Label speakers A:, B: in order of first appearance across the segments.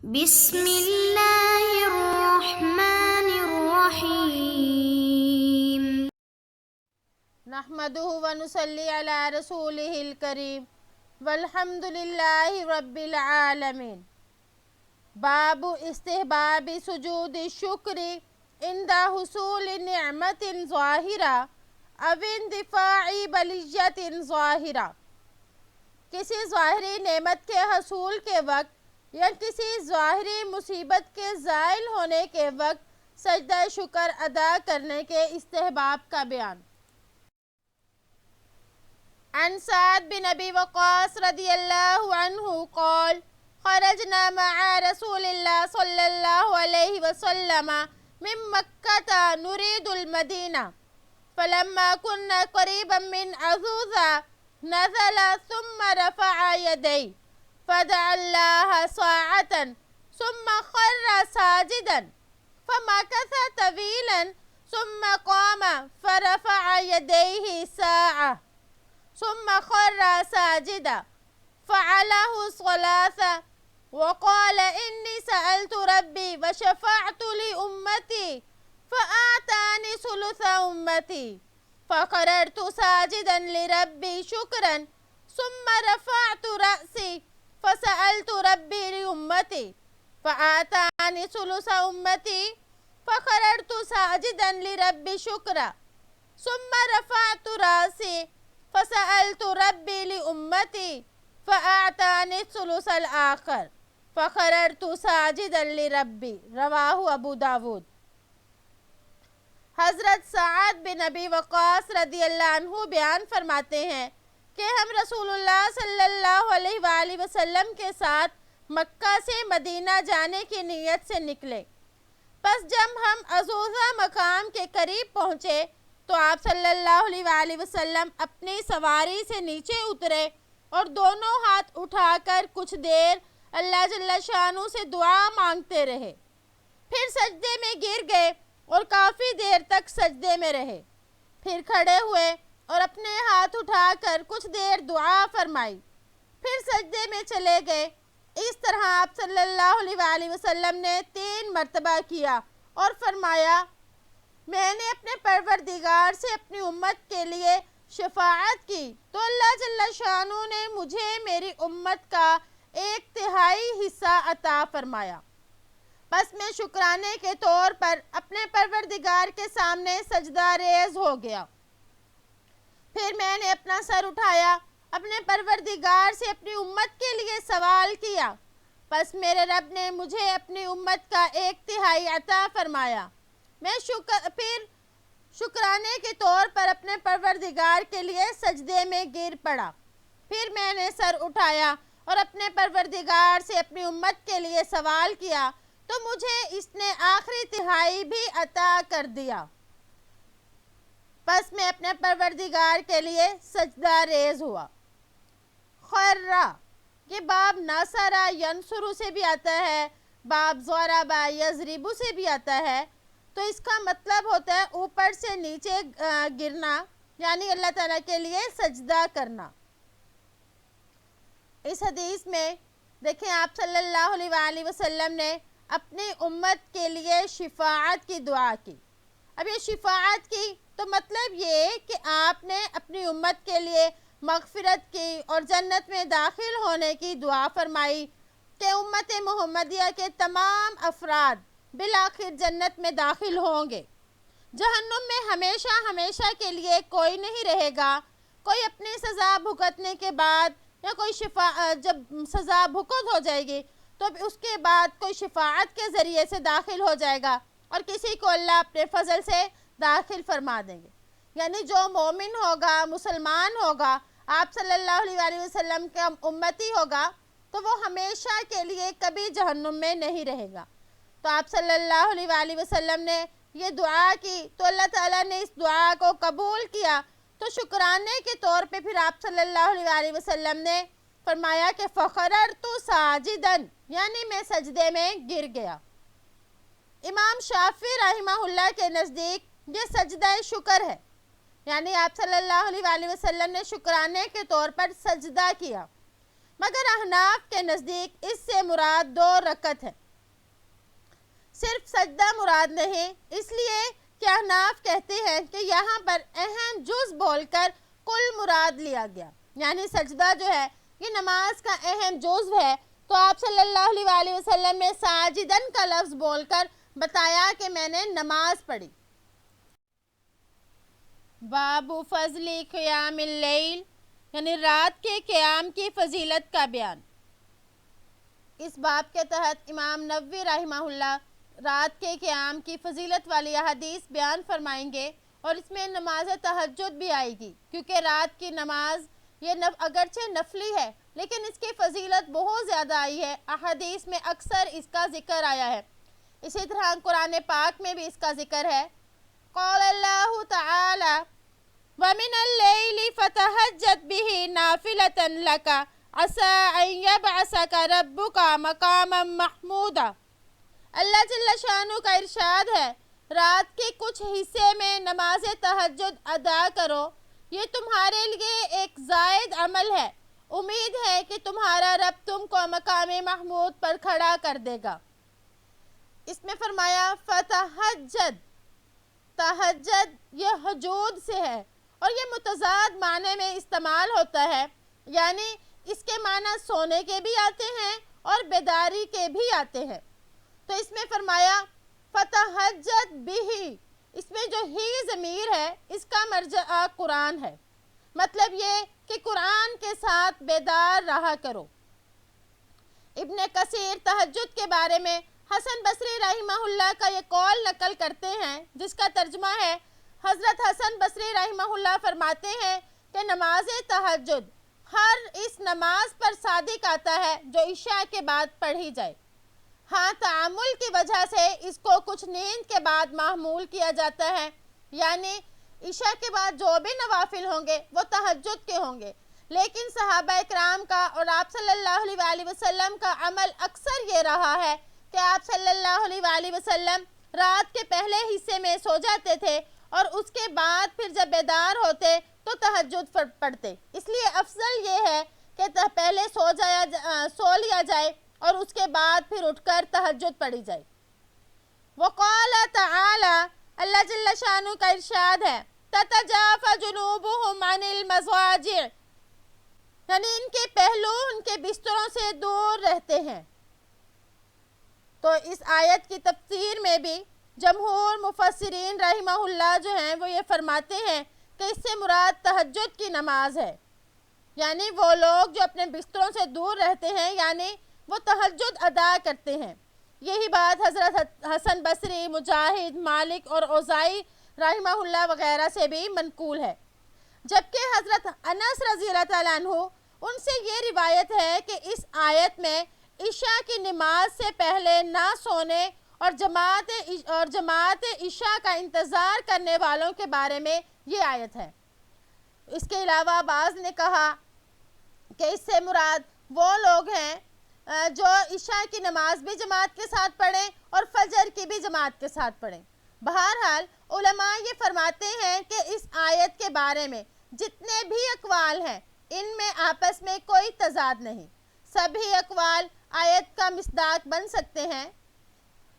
A: بسم اللہ الرحمن الرحیم
B: نحمدہ ونصلی علی رسولہ الکریم والحمد للہ رب العالمین۔ باب استحباب سجود الشکر عند حصول نعمت ظاہرہ او اندفاع بلیۃ ظاہرہ۔ کسی ظاہری نعمت کے حصول کے وقت یا کسی ظاہری مصیبت کے زائل ہونے کے وقت سجدہ شکر ادا کرنے کے استحباب کا بیان۔ عن سعد بن ابی وقاص رضی اللہ عنہ قال خرجنا مع رسول اللہ صلی اللہ علیہ وسلم من مکہ نريد المدینہ فلما كنا قریبا من عزوزہ نزل ثم رفع يديه فدعا الله ساعة ثم خر ساجدا فمكث طويلا ثم قام فرفع يديه ساعة ثم خر ساجدا فعله ثلاثة وقال إني سألت ربي وشفعت لأمتي فآتاني ثلث أمتي فقررت ساجدا لربي شكرا ثم رفعت رأسي فسألت ربي لأمتي فآتاني ثلث أمتي فقررت ساجدا لربي شكرا ثم رفعت رأسي فسألت ربي لأمتي فآتاني الثلث الآخر فقررت ساجدا لربي۔ رواہ ابو داود۔ حضرت سعد بن ابی وقاص رضی اللہ عنہ بیان فرماتے ہیں کہ ہم رسول اللہ صلی اللہ علیہ وآلہ وسلم کے ساتھ مکہ سے مدینہ جانے کی نیت سے نکلے۔ پس جب ہم عزوزہ مقام کے قریب پہنچے تو آپ صلی اللہ علیہ وآلہ وسلم اپنی سواری سے نیچے اترے اور دونوں ہاتھ اٹھا کر کچھ دیر اللہ جل شانہ سے دعا مانگتے رہے، پھر سجدے میں گر گئے اور کافی دیر تک سجدے میں رہے، پھر کھڑے ہوئے اور اپنے ہاتھ اٹھا کر کچھ دیر دعا فرمائی، پھر سجدے میں چلے گئے۔ اس طرح آپ صلی اللہ علیہ وآلہ وسلم نے 3 مرتبہ کیا اور فرمایا میں نے اپنے پروردگار سے اپنی امت کے لیے شفاعت کی تو اللہ جل شانہ نے مجھے میری امت کا 1/3 حصہ عطا فرمایا۔ بس میں شکرانے کے طور پر اپنے پروردگار کے سامنے سجدہ ریز ہو گیا، پھر میں نے اپنا سر اٹھایا، اپنے پروردگار سے اپنی امت کے لیے سوال کیا، پس میرے رب نے مجھے اپنی امت کا 1/3 عطا فرمایا۔ میں پھر شکرانے کے طور پر اپنے پروردگار کے لیے سجدے میں گر پڑا، پھر میں نے سر اٹھایا اور اپنے پروردگار سے اپنی امت کے لیے سوال کیا تو مجھے اس نے آخری تہائی بھی عطا کر دیا، بس میں اپنے پروردگار کے لیے سجدہ ریز ہوا۔ خرہ یہ باب ناصرہ ینصرو سے بھی آتا ہے، باب ضربہ یضربو سے بھی آتا ہے، تو اس کا مطلب ہوتا ہے اوپر سے نیچے گرنا، یعنی اللہ تعالیٰ کے لیے سجدہ کرنا۔ اس حدیث میں دیکھیں آپ صلی اللہ علیہ وآلہ وسلم نے اپنی امت کے لیے شفاعت کی دعا کی۔ اب یہ شفاعت کی تو مطلب یہ کہ آپ نے اپنی امت کے لیے مغفرت کی اور جنت میں داخل ہونے کی دعا فرمائی کہ امت محمدیہ کے تمام افراد بالآخر جنت میں داخل ہوں گے، جہنم میں ہمیشہ ہمیشہ کے لیے کوئی نہیں رہے گا، کوئی اپنی سزا بھگتنے کے بعد یا کوئی جب سزا بھگت ہو جائے گی تو اس کے بعد کوئی شفاعت کے ذریعے سے داخل ہو جائے گا اور کسی کو اللہ اپنے فضل سے داخل فرما دیں گے، یعنی جو مومن ہوگا، مسلمان ہوگا، آپ صلی اللہ علیہ وآلہ وسلم کا امتی ہوگا تو وہ ہمیشہ کے لیے کبھی جہنم میں نہیں رہے گا۔ تو آپ صلی اللہ علیہ وآلہ وسلم نے یہ دعا کی تو اللہ تعالیٰ نے اس دعا کو قبول کیا، تو شکرانے کے طور پہ پھر آپ صلی اللہ علیہ وآلہ وسلم نے فرمایا کہ فخررت ساجدا، یعنی میں سجدے میں گر گیا۔ امام شافعی رحمہ اللہ کے نزدیک یہ سجدہ شکر ہے، یعنی آپ صلی اللہ علیہ وآلہ وسلم نے شکرانے کے طور پر سجدہ کیا، مگر احناف کے نزدیک اس سے مراد 2 رکعت ہے، صرف سجدہ مراد نہیں، اس لیے کہ احناف کہتے ہیں کہ یہاں پر اہم جز بول کر کل مراد لیا گیا، یعنی سجدہ جو ہے یہ نماز کا اہم جز ہے، تو آپ صلی اللہ علیہ وآلہ وسلم نے ساجدن کا لفظ بول کر بتایا کہ میں نے نماز پڑھی۔ باب فضل قیام اللیل، یعنی رات کے قیام کی فضیلت کا بیان۔ اس باب کے تحت امام نووی رحمہ اللہ رات کے قیام کی فضیلت والی احادیث بیان فرمائیں گے، اور اس میں نماز تہجد بھی آئے گی، کیونکہ رات کی نماز یہ اگرچہ نفلی ہے لیکن اس کی فضیلت بہت زیادہ آئی ہے، احادیث میں اکثر اس کا ذکر آیا ہے۔ اسی طرح قرآن پاک میں بھی اس کا ذکر ہے۔ قال اللہ تعالی وَمِنَ اللَّيْلِ فَتَهَجَّدْ بِهِ نَافِلَةً لَكَ عَسَىٰ أَن يَبْعَثَكَ رَبُّكَ مَقَامًا مَحْمُودًا۔ اللہ جل شانہ کا ارشاد ہے، رات کے کچھ حصے میں نماز تہجد ادا کرو، یہ تمہارے لیے ایک زائد عمل ہے، امید ہے کہ تمہارا رب تم کو مقام محمود پر کھڑا کر دے گا۔ اس میں فرمایا فتہجد، تہجد یہ حجود سے ہے اور یہ متضاد معنی میں استعمال ہوتا ہے، یعنی اس کے معنی سونے کے بھی آتے ہیں اور بیداری کے بھی آتے ہیں۔ تو اس میں فرمایا فتہجد بھی، اس میں جو ہی ضمیر ہے اس کا مرجع قرآن ہے، مطلب یہ کہ قرآن کے ساتھ بیدار رہا کرو۔ ابن کثیر تہجد کے بارے میں حسن بصری رحمہ اللہ کا یہ قول نقل کرتے ہیں، جس کا ترجمہ ہے، حضرت حسن بصری رحمہ اللہ فرماتے ہیں کہ نماز تہجد ہر اس نماز پر صادق آتا ہے جو عشاء کے بعد پڑھی جائے، ہاں تعامل کی وجہ سے اس کو کچھ نیند کے بعد معمول کیا جاتا ہے، یعنی عشاء کے بعد جو بھی نوافل ہوں گے وہ تہجد کے ہوں گے، لیکن صحابہ اکرام کا اور آپ صلی اللہ علیہ وآلہ وسلم کا عمل اکثر یہ رہا ہے کہ آپ صلی اللہ علیہ وآلہ وسلم رات کے پہلے حصے میں سو جاتے تھے اور اس کے بعد پھر جب بیدار ہوتے تو تہجد پڑھتے، اس لیے افضل یہ ہے کہ پہلے سو لیا جائے اور اس کے بعد پھر اٹھ کر تہجد پڑھی جائے۔ وقال تعالی، اللہ جل شانہ کا ارشاد ہے، تتجافى جنوبهم عن المضاجع، یعنی ان کے پہلو ان کے بستروں سے دور رہتے ہیں۔ تو اس آیت کی تفسیر میں بھی جمہور مفسرین رحمہ اللہ جو ہیں وہ یہ فرماتے ہیں کہ اس سے مراد تہجد کی نماز ہے، یعنی وہ لوگ جو اپنے بستروں سے دور رہتے ہیں یعنی وہ تہجد ادا کرتے ہیں۔ یہی بات حضرت حسن بصری، مجاہد، مالک اور اوزائی رحمہ اللہ وغیرہ سے بھی منقول ہے، جبکہ حضرت انس رضی اللہ تعالیٰ عنہ ان سے یہ روایت ہے کہ اس آیت میں عشاء کی نماز سے پہلے نہ سونے اور جماعت عشاء کا انتظار کرنے والوں کے بارے میں یہ آیت ہے۔ اس کے علاوہ بعض نے کہا کہ اس سے مراد وہ لوگ ہیں جو عشاء کی نماز بھی جماعت کے ساتھ پڑھیں اور فجر کی بھی جماعت کے ساتھ پڑھیں۔ بہرحال علماء یہ فرماتے ہیں کہ اس آیت کے بارے میں جتنے بھی اقوال ہیں ان میں آپس میں کوئی تضاد نہیں، سبھی اقوال آیت کا مصداق بن سکتے ہیں۔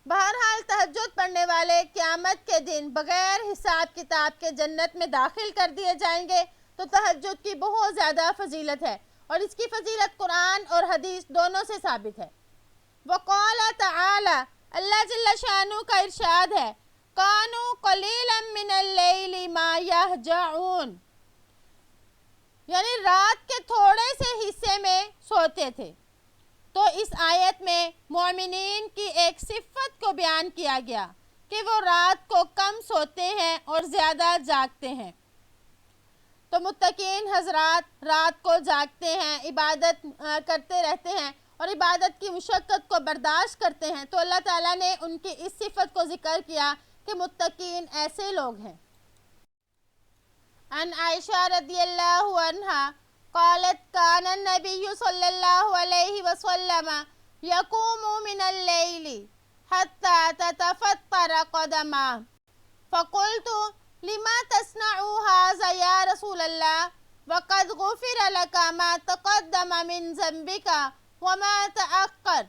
B: بہرحال تہجد پڑھنے والے قیامت کے دن بغیر حساب کتاب کے جنت میں داخل کر دیے جائیں گے، تو تہجد کی بہت زیادہ فضیلت ہے اور اس کی فضیلت قرآن اور حدیث دونوں سے ثابت ہے۔ وقال تعالی، اللہ جل شانہ کا ارشاد ہے، کانوا قلیلا من اللیل ما یہجعون، یعنی رات کے تھوڑے سے حصے میں سوتے تھے۔ تو اس آیت میں مومنین کی ایک صفت کو بیان کیا گیا کہ وہ رات کو کم سوتے ہیں اور زیادہ جاگتے ہیں۔ تو متقین حضرات رات کو جاگتے ہیں، عبادت کرتے رہتے ہیں اور عبادت کی مشقت کو برداشت کرتے ہیں، تو اللہ تعالیٰ نے ان کی اس صفت کو ذکر کیا کہ متقین ایسے لوگ ہیں۔ عن عائشہ رضی اللہ عنہا قالت کان النبی صلی اللہ علیہ وسلم یقوم من اللیل حتی تتفطر قدمہ فقلت لما تصنع هذا یا رسول اللہ وقد غفر لك ما تقدم من ذنبك وما تأخر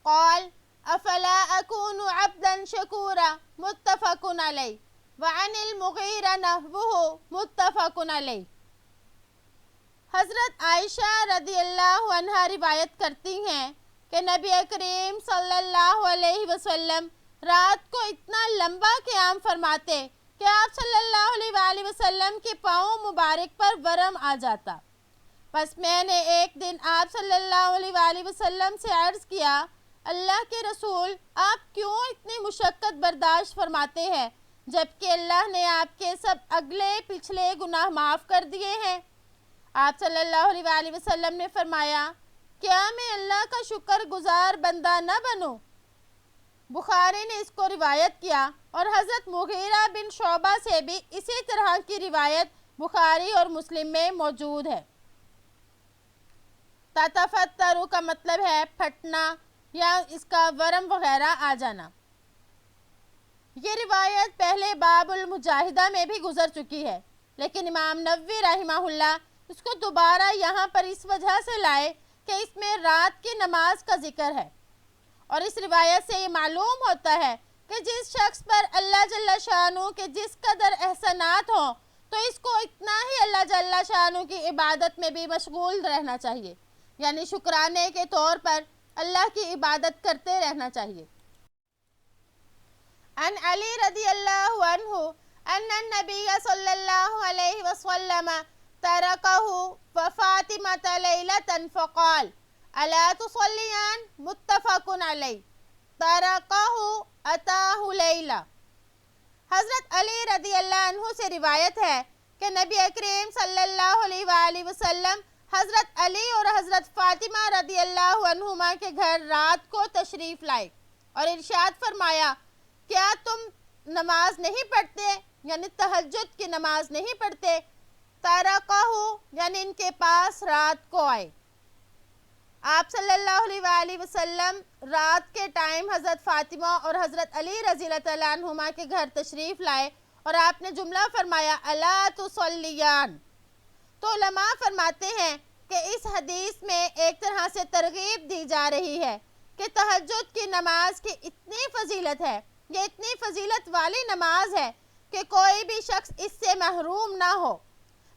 B: قال افلا اكون عبدا شکورا متفق علیہ وعن المغیرہ نحوہ متفق علیہ۔ حضرت عائشہ رضی اللہ عنہا روایت کرتی ہیں کہ نبی کریم صلی اللہ علیہ وسلم رات کو اتنا لمبا قیام فرماتے کہ آپ صلی اللہ علیہ وآلہ وسلم کے پاؤں مبارک پر ورم آ جاتا۔ پس میں نے ایک دن آپ صلی اللہ علیہ وآلہ وسلم سے عرض کیا، اللہ کے رسول آپ کیوں اتنی مشقت برداشت فرماتے ہیں جبکہ اللہ نے آپ کے سب اگلے پچھلے گناہ معاف کر دیے ہیں؟ آپ صلی اللہ علیہ وآلہ وسلم نے فرمایا، کیا میں اللہ کا شکر گزار بندہ نہ بنوں؟ بخاری نے اس کو روایت کیا اور حضرت مغیرہ بن شعبہ سے بھی اسی طرح کی روایت بخاری اور مسلم میں موجود ہے۔ تتفتر کا مطلب ہے پھٹنا یا اس کا ورم وغیرہ آ جانا۔ یہ روایت پہلے باب المجاہدہ میں بھی گزر چکی ہے، لیکن امام نووی رحمہ اللہ اس کو دوبارہ یہاں پر اس وجہ سے لائے کہ اس میں رات کی نماز کا ذکر ہے، اور اس روایت سے یہ معلوم ہوتا ہے کہ جس شخص پر اللہ جل شانہ کے جس قدر احسانات ہوں تو اس کو اتنا ہی اللہ جل شانہ کی عبادت میں بھی مشغول رہنا چاہیے، یعنی شکرانے کے طور پر اللہ کی عبادت کرتے رہنا چاہیے۔ عن علی رضی اللہ عنہ ان النبی صلی اللہ علیہ وسلم ترکہ وفاطمة لیلة فقال الا تصلیان متفق علیہ ترکہ اتاہ لیلہ۔ حضرت علی رضی اللہ عنہ سے روایت ہے کہ نبی کریم صلی اللہ علیہ وآلہ وسلم حضرت علی اور حضرت فاطمہ رضی اللہ عنہما کے گھر رات کو تشریف لائے اور ارشاد فرمایا، کیا تم نماز نہیں پڑھتے، یعنی تہجد کی نماز نہیں پڑھتے؟ ترکہ یعنی ان کے پاس رات کو آئے۔ آپ صلی اللہ علیہ وآلہ وسلم رات کے ٹائم حضرت فاطمہ اور حضرت علی رضی اللہ تعالیٰ عنہما کے گھر تشریف لائے اور آپ نے جملہ فرمایا، الا تصلیان۔ تو علماء فرماتے ہیں کہ اس حدیث میں ایک طرح سے ترغیب دی جا رہی ہے کہ تہجد کی نماز کی اتنی فضیلت ہے، یہ اتنی فضیلت والی نماز ہے کہ کوئی بھی شخص اس سے محروم نہ ہو۔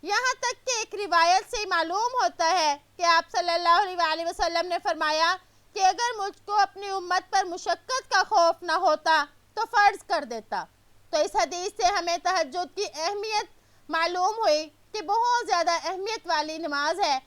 B: یہاں تک کہ ایک روایت سے معلوم ہوتا ہے کہ آپ صلی اللہ علیہ وآلہ وسلم نے فرمایا کہ اگر مجھ کو اپنی امت پر مشقت کا خوف نہ ہوتا تو فرض کر دیتا۔ تو اس حدیث سے ہمیں تہجد کی اہمیت معلوم ہوئی کہ بہت زیادہ اہمیت والی نماز ہے۔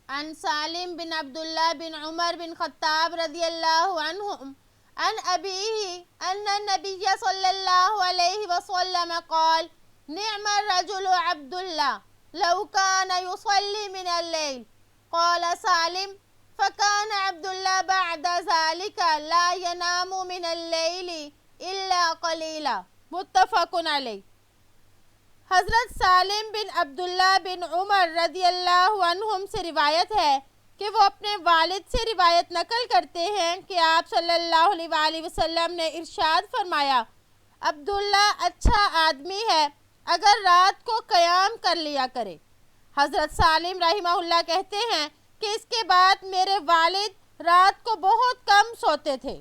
B: عن سالم بن عبداللہ بن عمر بن خطاب رضی اللہ عنہم عن ابیہ ان النبی صلی اللہ علیہ وسلم قال نعم الرجل عبداللہ لو كان يصلي من الليل قال سالم فكان عبداللہ بعد ذلك لا ينام من الليل الا قليلا متفق علیہ۔ حضرت سالم بن عبداللہ بن عمر رضی اللہ عنہم سے روایت ہے کہ وہ اپنے والد سے روایت نقل کرتے ہیں کہ آپ صلی اللہ علیہ وآلہ وسلم نے ارشاد فرمایا، عبداللہ اچھا آدمی ہے اگر رات کو قیام کر لیا کرے۔ حضرت سالم رحمہ اللہ کہتے ہیں کہ اس کے بعد میرے والد رات کو بہت کم سوتے تھے۔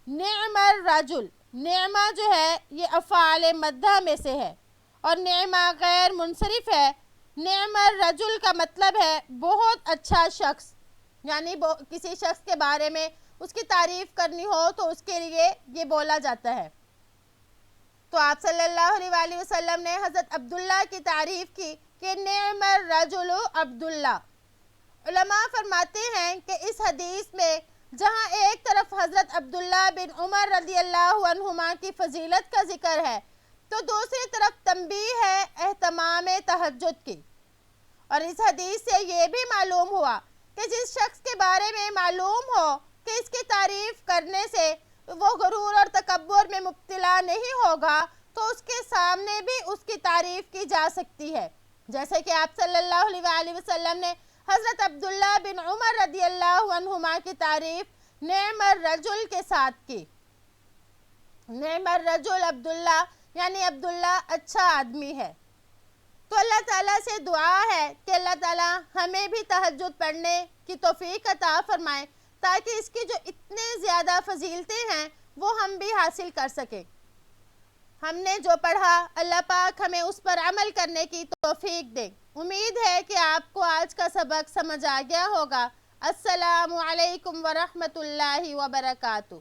B: نعم الرجل، نعمہ جو ہے یہ افعال مدح میں سے ہے اور نعمہ غیر منصرف ہے۔ نعم الرجل کا مطلب ہے بہت اچھا شخص، یعنی کسی شخص کے بارے میں اس کی تعریف کرنی ہو تو اس کے لیے یہ بولا جاتا ہے۔ تو آپ صلی اللہ علیہ وآلہ وسلم نے حضرت عبداللہ کی تعریف کی کہ نعم الرجل عبداللہ۔ علماء فرماتے ہیں کہ اس حدیث میں جہاں ایک طرف حضرت عبداللہ بن عمر رضی اللہ عنہما کی فضیلت کا ذکر ہے تو دوسری طرف تنبیہ ہے اہتمام تہجد کی۔ اور اس حدیث سے یہ بھی معلوم ہوا کہ جس شخص کے بارے میں معلوم ہو کہ اس کی تعریف کرنے سے وہ غرور اور تکبر میں مبتلا نہیں ہوگا تو اس کے سامنے بھی اس کی تعریف کی جا سکتی ہے، جیسے کہ آپ صلی اللہ علیہ وآلہ وسلم نے حضرت عبداللہ بن عمر رضی اللہ عنہما کی تعریف نعم الرجل کے ساتھ کی۔ نعم الرجل عبداللہ یعنی عبداللہ اچھا آدمی ہے۔ تو اللہ تعالیٰ سے دعا ہے کہ اللہ تعالیٰ ہمیں بھی تہجد پڑھنے کی توفیق عطا فرمائے تاکہ اس کی جو اتنے زیادہ فضیلتیں ہیں وہ ہم بھی حاصل کر سکیں۔ ہم نے جو پڑھا اللہ پاک ہمیں اس پر عمل کرنے کی توفیق دے۔ امید ہے کہ آپ کو آج کا سبق سمجھ آ گیا ہوگا۔ السلام علیکم ورحمۃ اللہ وبرکاتہ۔